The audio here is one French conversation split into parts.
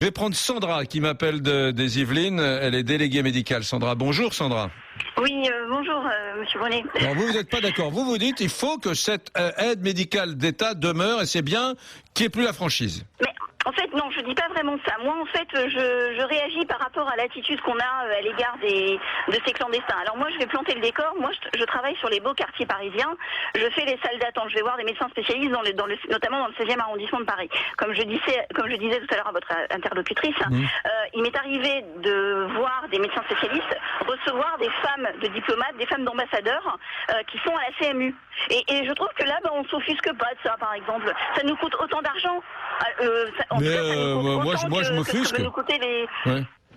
Je vais prendre Sandra qui m'appelle des Yvelines. Elle est déléguée médicale. Sandra, bonjour Sandra. Oui, bonjour Monsieur Bonnet. Alors vous n'êtes pas d'accord. Vous dites il faut que cette aide médicale d'État demeure et c'est bien qu'il n'y ait plus la franchise. Mais en fait, non, je dis pas vraiment ça. Moi, en fait, je réagis par rapport à l'attitude qu'on a à l'égard de ces clandestins. Alors moi, je vais planter le décor. Moi, je travaille sur les beaux quartiers parisiens. Je fais les salles d'attente. Je vais voir des médecins spécialistes notamment dans le 16e arrondissement de Paris. Comme je disais tout à l'heure à votre interlocutrice, il m'est arrivé de voir des médecins spécialistes recevoir des femmes de diplomates, des femmes d'ambassadeurs qui sont à la CMU. Et je trouve que là, on s'offusque pas de ça, par exemple. Ça nous coûte autant d'argent. Moi, je m'offusque.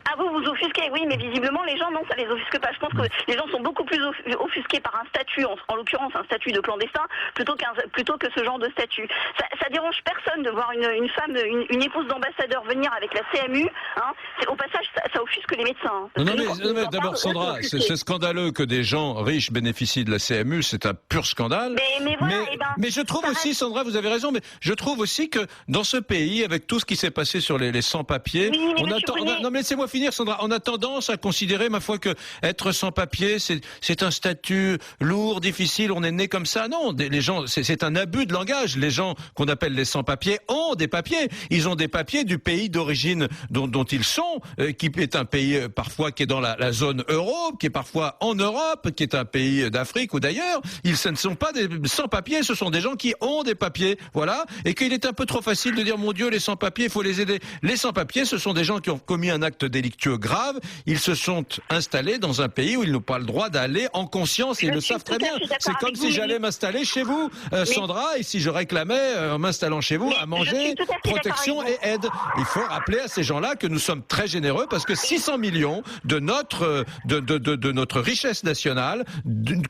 Ah, vous offusquez, oui, mais visiblement, les gens, non, ça les offusque pas. Je pense que les gens sont beaucoup plus offusqués par un statut, en l'occurrence un statut de clandestin, plutôt que ce genre de statut. Ça dérange personne de voir une femme, une épouse d'ambassadeur venir avec la CMU. Hein. Au passage, ça offusque les médecins. Non, mais d'abord, Sandra, c'est scandaleux que des gens riches bénéficient de la CMU, c'est un pur scandale. Mais voilà, mais je trouve aussi, Sandra, vous avez raison, mais je trouve aussi que dans ce pays, avec tout ce qui s'est passé sur les sans-papiers, non, mais laissez-moi finir, Sandra. On a tendance à considérer, ma foi, que être sans-papier, c'est un statut lourd, difficile. On est né comme ça. Non, les gens, c'est un abus de langage. Les gens qu'on appelle les sans-papiers ont des papiers. Ils ont des papiers du pays d'origine dont ils sont, qui est un pays parfois qui est dans la zone euro, qui est parfois en Europe, qui est un pays d'Afrique ou d'ailleurs. Ce ne sont pas des sans-papiers, ce sont des gens qui ont des papiers, voilà. Et qu'il est un peu trop facile de dire, mon Dieu, les sans-papiers, il faut les aider. Les sans-papiers, ce sont des gens qui ont commis un acte délictueux grave, ils se sont installés dans un pays où ils n'ont pas le droit d'aller en conscience et ils le savent très bien. C'est comme si j'allais m'installer chez vous, Sandra, et si je réclamais, en m'installant chez vous, à manger, protection et aide. Il faut rappeler à ces gens-là que nous sommes très généreux parce que 600 millions de notre richesse nationale,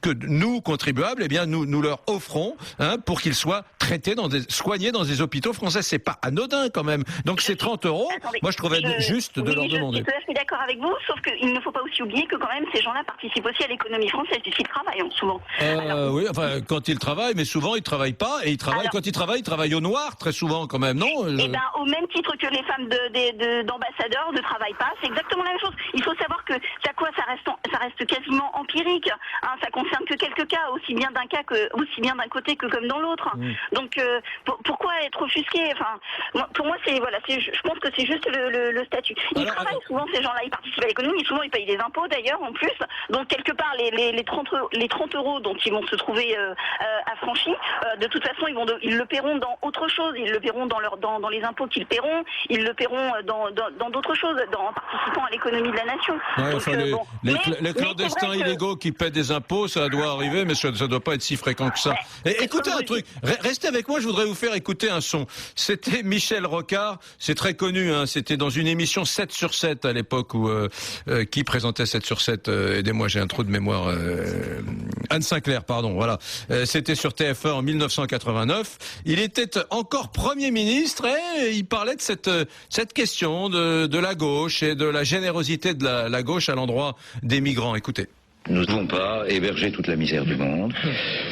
que nous, contribuables, eh bien, nous leur offrons, pour qu'ils soient traités soignés dans des hôpitaux français. C'est pas anodin, quand même. Donc, ces 30 €, moi, je trouvais juste de leur demander. Je suis d'accord avec vous, sauf qu'il ne faut pas aussi oublier que quand même ces gens-là participent aussi à l'économie française puisqu'ils travaillent souvent. Oui, enfin quand ils travaillent, mais souvent ils travaillent pas et quand ils travaillent au noir très souvent quand même, non au même titre que les femmes d'ambassadeurs ne travaillent pas, c'est exactement la même chose. Il faut savoir que ça reste quasiment empirique. Ça concerne que quelques cas, aussi bien d'un côté que comme dans l'autre. Donc pourquoi être offusqué? Enfin, pour moi je pense que c'est juste le statut. Ils travaillent souvent, ces gens-là, ils participent à l'économie, souvent ils payent des impôts d'ailleurs en plus, donc quelque part les 30 € dont ils vont se trouver affranchis, de toute façon ils le paieront dans autre chose, ils le paieront dans les impôts qu'ils paieront, ils le paieront dans d'autres choses, en participant à l'économie de la nation. Les clandestins illégaux qui paient des impôts, ça doit arriver, mais ça ne doit pas être si fréquent que ça. Écoutez un truc, restez avec moi, je voudrais vous faire écouter un son. C'était Michel Rocard, c'est très connu, c'était dans une émission 7 sur 7 à l'époque où qui présentait 7 sur 7, aidez-moi, j'ai un trou de mémoire, Anne Sinclair, pardon, voilà. C'était sur TF1 en 1989. Il était encore Premier ministre et il parlait de cette question de la gauche et de la générosité de la gauche à l'endroit des migrants. Écoutez. Nous ne pouvons pas héberger toute la misère du monde.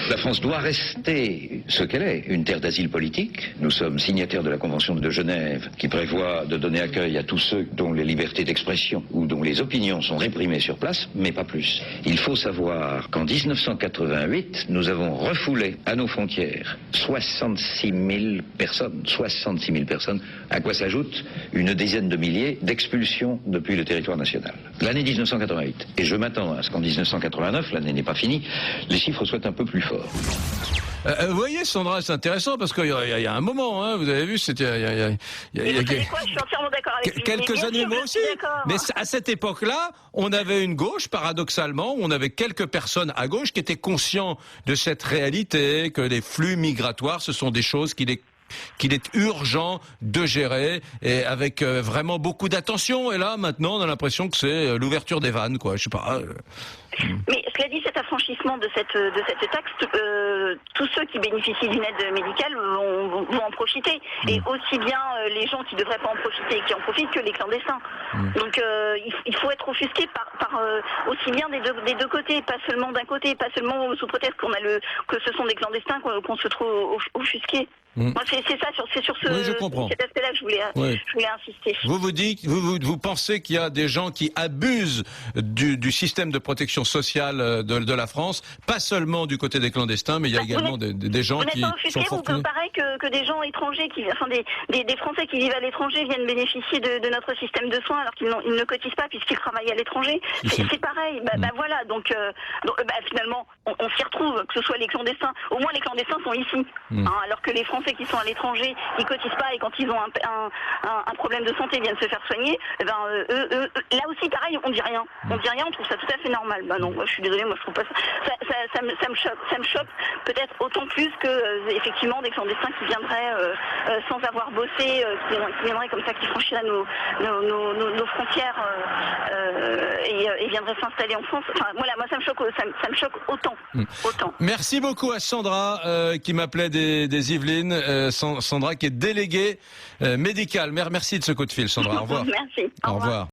La France doit rester ce qu'elle est, une terre d'asile politique. Nous sommes signataires de la Convention de Genève qui prévoit de donner accueil à tous ceux dont les libertés d'expression ou dont les opinions sont réprimées sur place, mais pas plus. Il faut savoir qu'en 1988, nous avons refoulé à nos frontières 66 000 personnes. 66 000 personnes, à quoi s'ajoute une dizaine de milliers d'expulsions depuis le territoire national. L'année 1988. Et je m'attends à ce qu'en 1989, l'année n'est pas finie, les chiffres soient un peu plus forts. Vous voyez, Sandra, c'est intéressant parce qu'il y a un moment, vous avez vu, c'était je suis entièrement d'accord avec vous. Quelques années, moi aussi. Mais à cette époque-là, on avait une gauche, paradoxalement, on avait quelques personnes à gauche qui étaient conscients de cette réalité, que les flux migratoires, ce sont des choses qu'il est urgent de gérer et avec vraiment beaucoup d'attention. Et là, maintenant, on a l'impression que c'est l'ouverture des vannes, quoi. Je sais pas. Mais cela dit, cet affranchissement de cette taxe, tous ceux qui bénéficient d'une aide médicale vont en profiter. Et aussi bien les gens qui ne devraient pas en profiter et qui en profitent que les clandestins. Donc il faut être offusqué par aussi bien des deux côtés, pas seulement d'un côté, pas seulement sous prétexte que ce sont des clandestins qu'on se trouve offusqués. Moi, c'est ça, c'est sur Oui, je comprends. cet aspect-là que je voulais insister. Vous pensez qu'il y a des gens qui abusent du système de protection sociale de la France, pas seulement du côté des clandestins, mais il y a également des gens qui sont fortunés. Vous pareil que des gens étrangers, des Français qui vivent à l'étranger viennent bénéficier de notre système de soins alors qu'ils ne cotisent pas puisqu'ils travaillent à l'étranger. C'est pareil. Voilà. Donc finalement, on s'y retrouve, que ce soit les clandestins. Au moins, les clandestins sont ici. Alors que les Français qui sont à l'étranger, qui cotisent pas et quand ils ont un problème de santé viennent se faire soigner, eux, là aussi, pareil, on dit rien. On dit rien, on trouve ça tout à fait normal. Non, moi, je suis désolée, moi, je trouve pas ça. Ça me choque peut-être autant plus que effectivement des clandestins qui viendraient sans avoir bossé, qui viendraient comme ça, qui franchiraient nos frontières et viendraient s'installer en France. Enfin, voilà, moi ça me choque autant. Merci beaucoup à Sandra qui m'appelait des Yvelines. Sandra qui est déléguée médicale. Merci de ce coup de fil, Sandra. Au revoir. Merci. Au revoir.